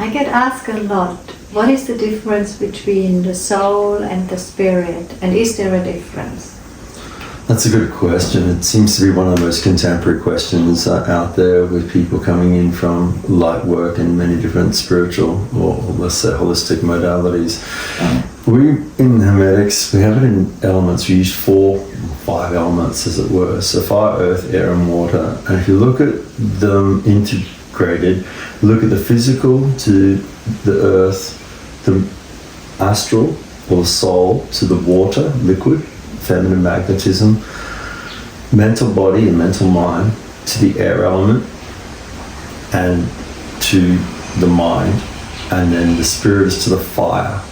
I get asked a lot, what is the difference between the soul and the spirit? And is there a difference? That's a good question. It seems to be one of the most contemporary questions out there, with people coming in from light work and many different spiritual, or let's say holistic modalities. We, in Hermetics, we have it in elements. We use 5 elements, as it were. So fire, earth, air and water. And if you look at them integrated, look at the physical to the earth, the astral or the soul to the water, liquid, feminine magnetism, mental body and mental mind to the air element and to the mind, and then the spirit is to the fire.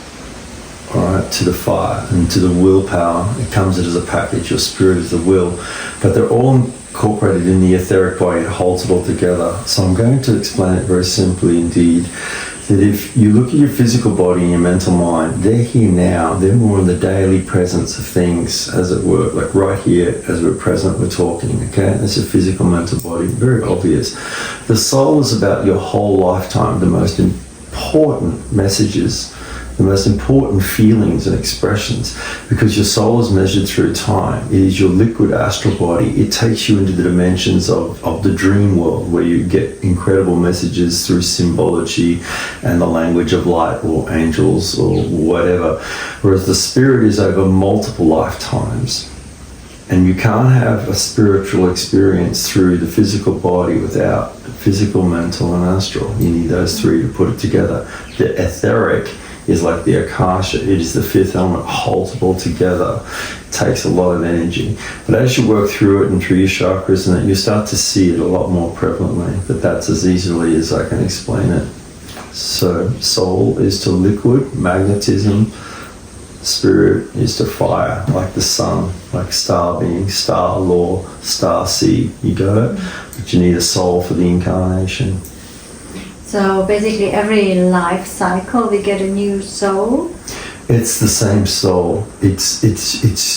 All right, to the fire and to the willpower. It comes as a package. Your spirit is the will, but they're all incorporated in the etheric body. It holds it all together. So I'm going to explain it very simply indeed. That if you look at your physical body and your mental mind, they're here now. They're more in the daily presence of things, as it were, like right here, as we're present, we're talking, okay? That's your physical mental body, very obvious. The soul is about your whole lifetime, the most important messages, the most important feelings and expressions, because your soul is measured through time. It is your liquid astral body. It takes you into the dimensions of the dream world, where you get incredible messages through symbology and the language of light or angels or whatever, whereas the spirit is over multiple lifetimes. And you can't have a spiritual experience through the physical body without physical, mental and astral. You need those 3 to put it together. The etheric is like the akasha. It is the 5th element, holds it all together. It takes a lot of energy. But as you work through it and through your chakras and that, you start to see it a lot more prevalently. But that's as easily as I can explain it. So soul is to liquid, magnetism. Spirit is to fire, like the sun, like star being, star law, star seed. You got it? But you need a soul for the incarnation. So basically every life cycle we get a new soul? It's the same soul. It's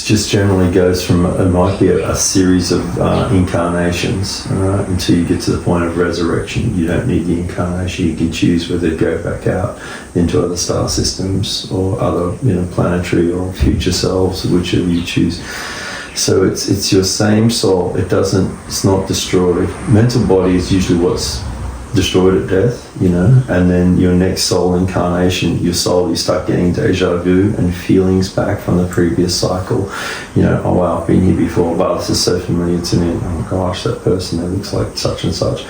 just generally goes from, it might be a series of incarnations, until you get to the point of resurrection. You don't need the incarnation. You can choose whether to go back out into other star systems or other, planetary or future selves, whichever you choose. So it's your same soul. It's not destroyed. Mental body is usually what's destroyed at death, and then your next soul incarnation, you start getting deja vu and feelings back from the previous cycle. Oh wow, I've been here before, wow, this is so familiar to me. Oh gosh, that person, that looks like such and such.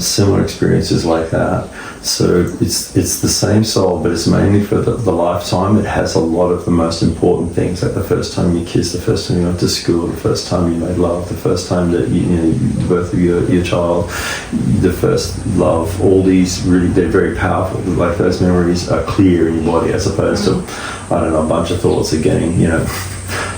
Similar experiences like that. So it's the same soul, but it's mainly for the lifetime. It has a lot of the most important things, like the first time you kissed, the first time you went to school, the first time you made love, the first time that the birth of your child, the first love. All these really, they're very powerful. Like those memories are clear in your body, as opposed to, a bunch of thoughts of getting,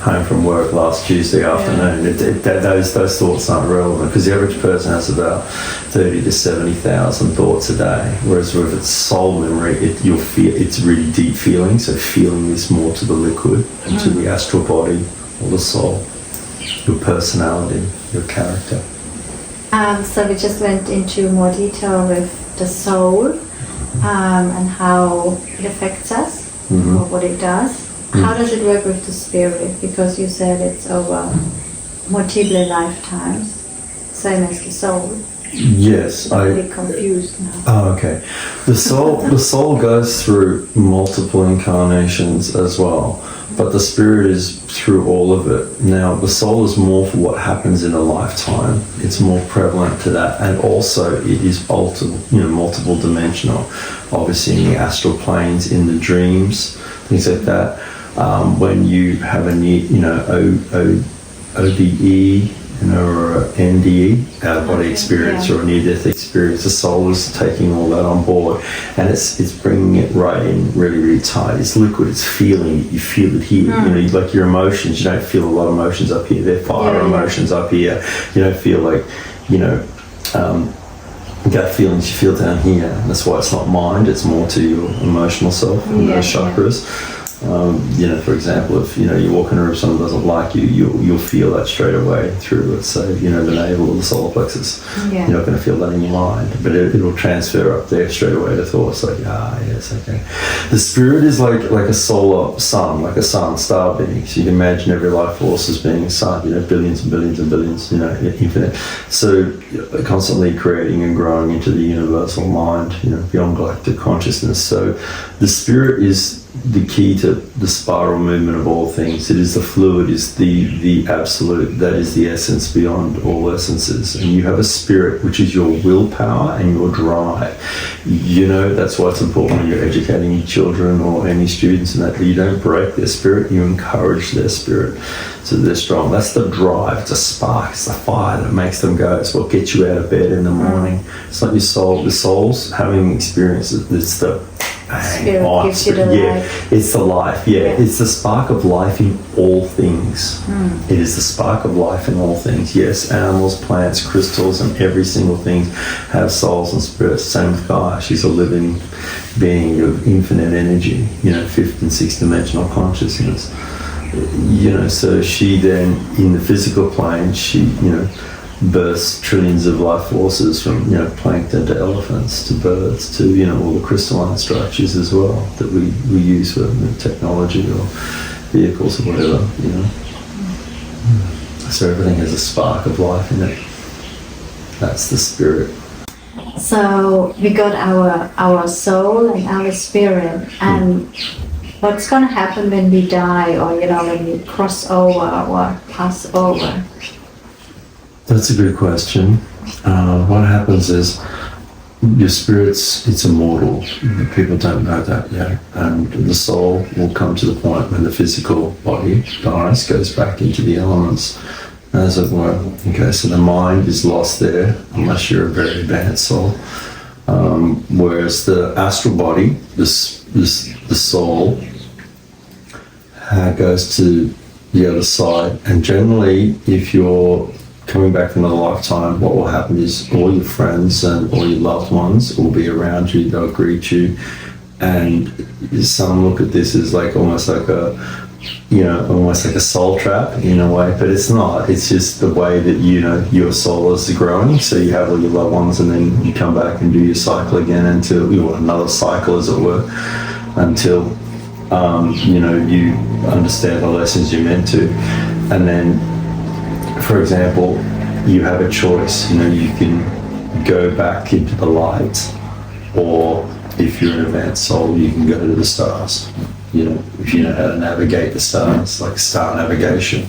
home from work last Tuesday afternoon. Those thoughts aren't relevant, because the average person has about 30 to 70,000 thoughts a day, whereas with its soul memory, you'll feel it's really deep feeling. So feeling is more to the liquid and to the astral body or the soul, your personality, your character. So we just went into more detail with the soul and how it affects us, or what it does. How does it work with the spirit? Because you said it's over multiple lifetimes, same as the soul. Yes, I'm a bit confused now. Oh, okay. The soul goes through multiple incarnations as well, but the spirit is through all of it. Now, the soul is more for what happens in a lifetime. It's more prevalent to that, and also it is multiple dimensional. Obviously, in the astral planes, in the dreams, things like that. When you have a ODE, or NDE, out-of-body experience, or a near-death experience, the soul is taking all that on board, and it's bringing it right in really, really tight. It's liquid, it's feeling it, you feel it here. Like your emotions, you don't feel a lot of emotions up here. They're fire emotions up here. You don't feel like, gut feelings you feel down here. That's why it's not mind, it's more to your emotional self and those chakras. For example, if you walk in a room, someone doesn't like you, you'll feel that straight away through, let's say, the navel or the solar plexus. Yeah. You're not going to feel that in your mind, but it'll transfer up there straight away to thoughts like, yes, okay. The spirit is like a solar sun, like a sun star being. So you can imagine every life force as being a sun, billions and billions and billions, infinite. So constantly creating and growing into the universal mind, beyond galactic consciousness. So the spirit is the key to the spiral movement of all things. It is the fluid, is the absolute, that is the essence beyond all essences. And you have a spirit, which is your willpower and your drive. That's why it's important when you're educating your children or any students, and that you don't break their spirit, you encourage their spirit so they're strong. That's the drive. It's a spark, it's the fire that makes them go. It's what gets you out of bed in the morning. It's like your soul. The soul's having experiences. It's the spirit gives you the life. It's the life. It's the spark of life in all things. It is the spark of life in all things. Yes, animals, plants, crystals, and every single thing have souls and spirits. Same with Gaia. She's a living being of infinite energy, fifth and sixth dimensional consciousness. So she then, in the physical plane, she, births trillions of life forces from, plankton to elephants to birds to, all the crystalline structures as well that we use for technology or vehicles or whatever, So everything has a spark of life in it. That's the spirit. So we got our soul and our spirit, and what's going to happen when we die, or when we cross over or pass over? That's a good question. What happens is your it's immortal. People don't know that yet. And the soul will come to the point when the physical body dies, goes back into the elements, as it were. Okay, so the mind is lost there, unless you're a very advanced soul. Whereas the astral body, the soul, goes to the other side. And generally, if you're coming back from another lifetime, what will happen is all your friends and all your loved ones will be around you, they'll greet you, and some look at this as almost like a soul trap in a way, but it's not. It's just the way that your soul is growing. So you have all your loved ones, and then you come back and do your cycle again until another cycle, as it were, until you understand the lessons you're meant to. And then, for example, you have a choice. You can go back into the light, or if you're an advanced soul, you can go to the stars. If you know how to navigate the stars, like star navigation,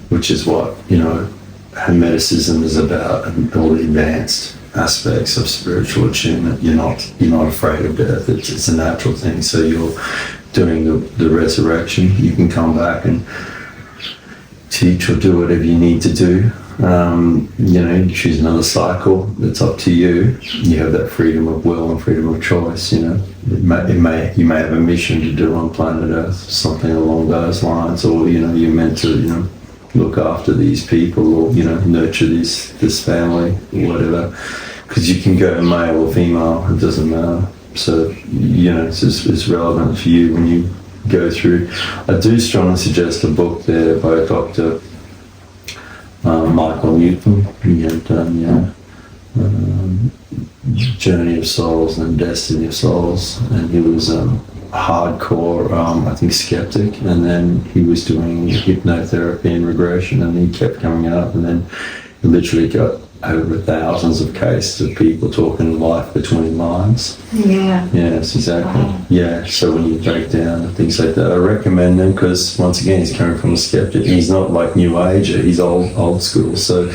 which is what Hermeticism is about, and all the advanced aspects of spiritual attunement. You're not afraid of death. It's a natural thing. So you're doing the resurrection. You can come back and teach or do whatever you need to do. You choose another cycle. It's up to you. You have that freedom of will and freedom of choice. You may have a mission to do on planet Earth, something along those lines, or you're meant to look after these people, or nurture this family, or whatever. Because you can go male or female, it doesn't matter. So it's relevant for you when you go through. I do strongly suggest a book there by Dr. Michael Newton. He had done Journey of Souls and Destiny of Souls, and he was hardcore, I think, skeptic, and then he was doing hypnotherapy and regression, and he kept coming up, and then he literally got over thousands of cases of people talking life between lines. Yeah. Yes, exactly. Wow. Yeah, so when you break down and things like that, I recommend them, because once again, he's coming from a skeptic. He's not like New Age, he's old school. So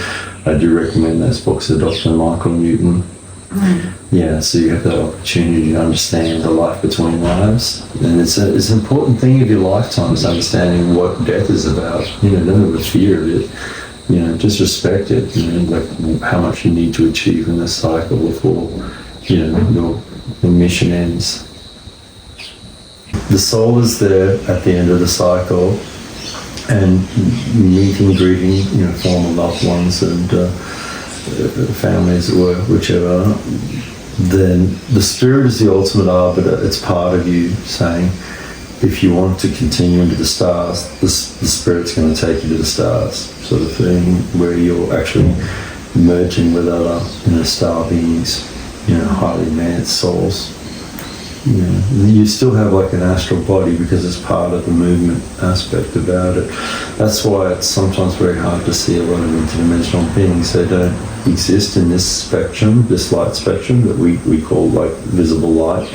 I do recommend those books of Dr. Michael Newton. Yeah, so you have the opportunity to understand the life between lives, and it's an important thing of your lifetime, is understanding what death is about. Don't have a fear of it. Just respect it. Like how much you need to achieve in this cycle before your mission ends. The soul is there at the end of the cycle, and meeting, greeting, former loved ones and families, or whichever. Then the spirit is the ultimate arbiter. It's part of you saying, if you want to continue into the stars, the spirit's going to take you to the stars, sort of thing, where you're actually merging with other, star beings, highly advanced souls. You still have like an astral body because it's part of the movement aspect about it. That's why it's sometimes very hard to see a lot of interdimensional beings. They don't exist in this spectrum, this light spectrum that we call like visible light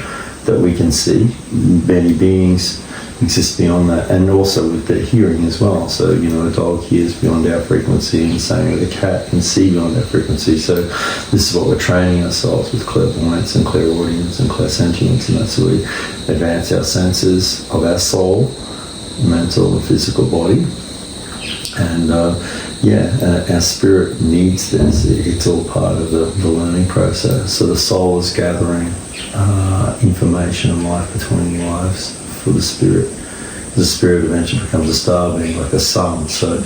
that we can see. Many beings exist beyond that, and also with their hearing as well. So, a dog hears beyond our frequency, and the same with a cat can see beyond our frequency. So this is what we're training ourselves with: clairvoyance and clairaudience and clairsentience, and that's where we advance our senses of our soul, mental and physical body. And our spirit needs this. It's all part of the learning process. So the soul is gathering information and life between lives for the spirit. The spirit eventually becomes a star being, like a sun. So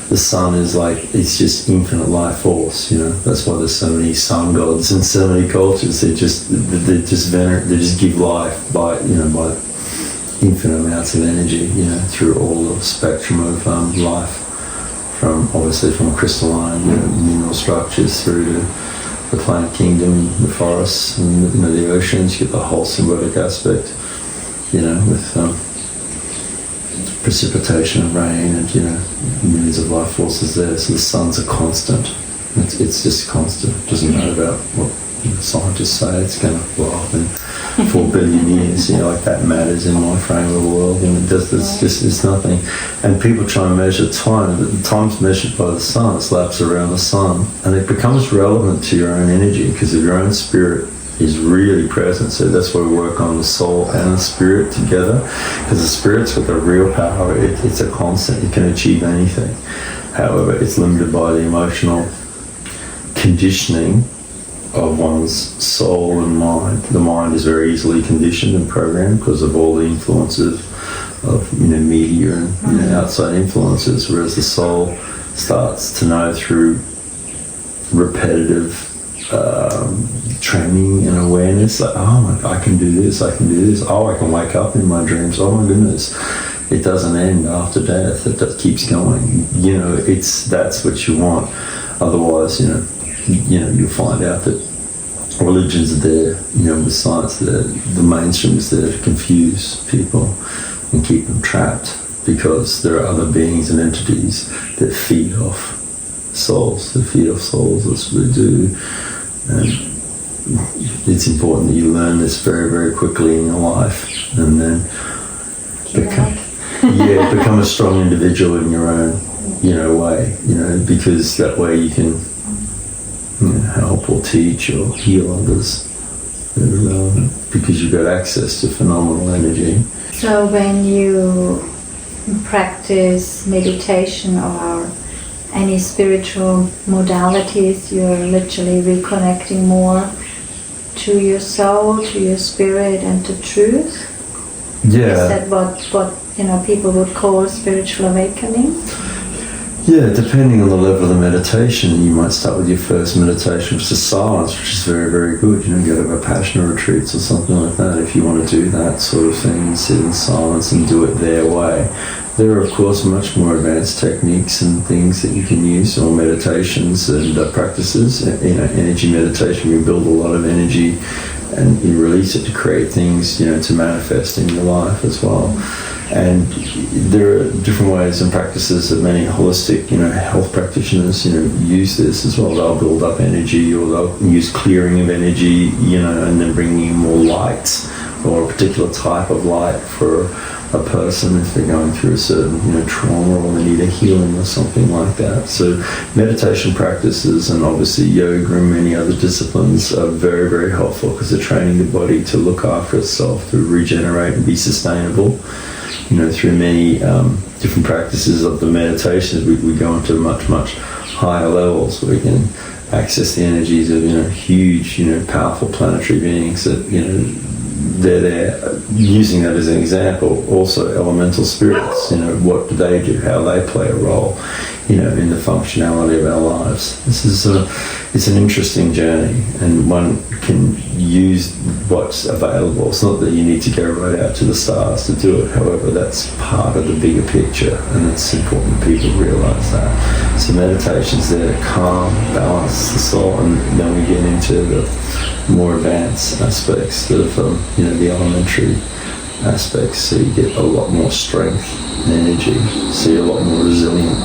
the sun is like, it's just infinite life force. That's why there's so many sun gods in so many cultures. They just give life by infinite amounts of energy, through all the spectrum of life, from crystalline mineral structures through to the plant kingdom, the forests, and the oceans. You get the whole symbiotic aspect, with precipitation and rain, and millions of life forces there. So the sun's a constant. It's just constant. It doesn't matter about what scientists say it's going to blow up in 4 billion years. Like that matters in my frame of the world, and it does. It's nothing. And people try and measure time, but the time's measured by the sun. It's laps around the sun, and it becomes relevant to your own energy because of your own spirit is really present. So that's why we work on the soul and the spirit together, because the spirit's got the real power. It's a constant. It can achieve anything. However, it's limited by the emotional conditioning of one's soul and mind. The mind is very easily conditioned and programmed because of all the influences of media and outside influences, whereas the soul starts to know through repetitive training and awareness, like, I can do this, I can do this. I can wake up in my dreams. Oh my goodness, it doesn't end after death. It just keeps going. That's what you want. Otherwise, you'll find out that religions are there, with science there, the mainstream is there to confuse people and keep them trapped, because there are other beings and entities that feed off souls. That's what they do. And it's important that you learn this very, very quickly in your life, and then become a strong individual in your own, way, because that way you can help or teach or heal others that are relevant, because you've got access to phenomenal energy. So when you practice meditation or any spiritual modalities, you're literally reconnecting more to your soul, to your spirit, and to truth? Yeah. Is that what people would call spiritual awakening? Yeah, depending on the level of the meditation, you might start with your first meditation, which is silence, which is very, very good. Go to Vipassana retreats or something like that if you want to do that sort of thing, and sit in silence and do it their way. There are, of course, much more advanced techniques and things that you can use, or meditations and practices. Energy meditation, you build a lot of energy and you release it to create things, to manifest in your life as well. And there are different ways and practices that many holistic, health practitioners, use this as well. They'll build up energy, or they'll use clearing of energy, and then bringing in more light, or a particular type of light for a person if they're going through a certain, trauma, or they need a healing or something like that. So meditation practices, and obviously yoga and many other disciplines, are very, very helpful because they're training the body to look after itself, to regenerate and be sustainable. Through many different practices of the meditations, we go into much, much higher levels where we can access the energies of, huge, powerful planetary beings that, they're there. Using that as an example, also elemental spirits, what do they do, how they play a role in the functionality of our lives. It's an interesting journey, and one can use what's available. It's not that you need to go right out to the stars to do it. However, that's part of the bigger picture, and it's important people realise that. So meditation's there to calm, balance the soul, and then we get into the more advanced aspects of the elementary aspects. So you get a lot more strength and energy. So you're a lot more resilient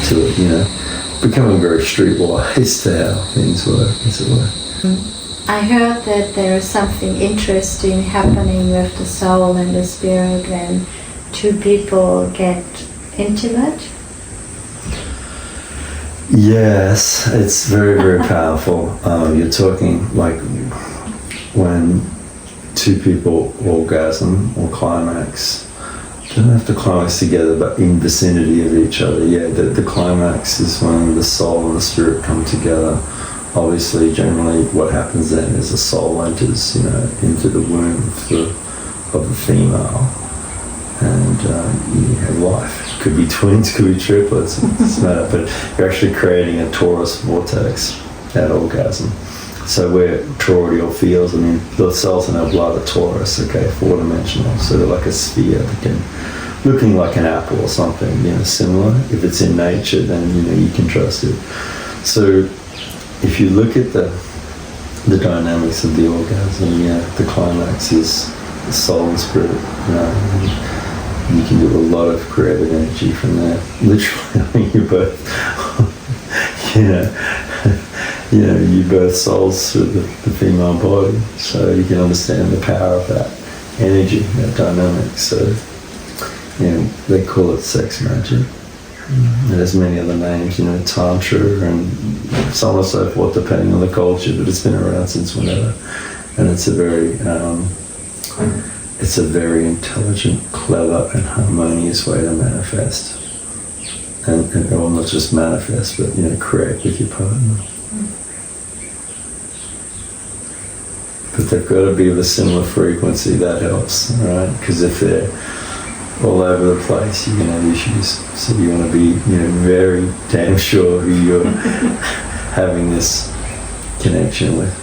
to it, becoming very streetwise to how things work, as it were. I heard that there is something interesting happening with the soul and the spirit when two people get intimate. Yes, it's very, very powerful. You're talking like when two people orgasm or climax. They don't have to climax together, but in vicinity of each other. Yeah, the climax is when the soul and the spirit come together. Obviously, generally, what happens then is the soul enters, into the womb of the female, and you have life. It could be twins, could be triplets. It doesn't matter, but you're actually creating a torus vortex at orgasm. So where toroidal feels, the cells in our blood are torus, okay, four-dimensional. So they're like a sphere, looking like an apple or something, similar. If it's in nature, then you can trust it. So if you look at the dynamics of the orgasm, the climax is the soul and spirit. You can do a lot of creative energy from that. Literally, you both, you birth souls through the female body, so you can understand the power of that energy, that dynamic. So, they call it sex magic. There's many other names, tantra and so on and so forth, depending on the culture, but it's been around since whenever, and it's a very intelligent, clever, and harmonious way to manifest, and well, not just manifest, but create with your partner. But they've got to be of a similar frequency. That helps, right? Because if they're all over the place, you can have issues. So you want to be, very damn sure who you're having this connection with.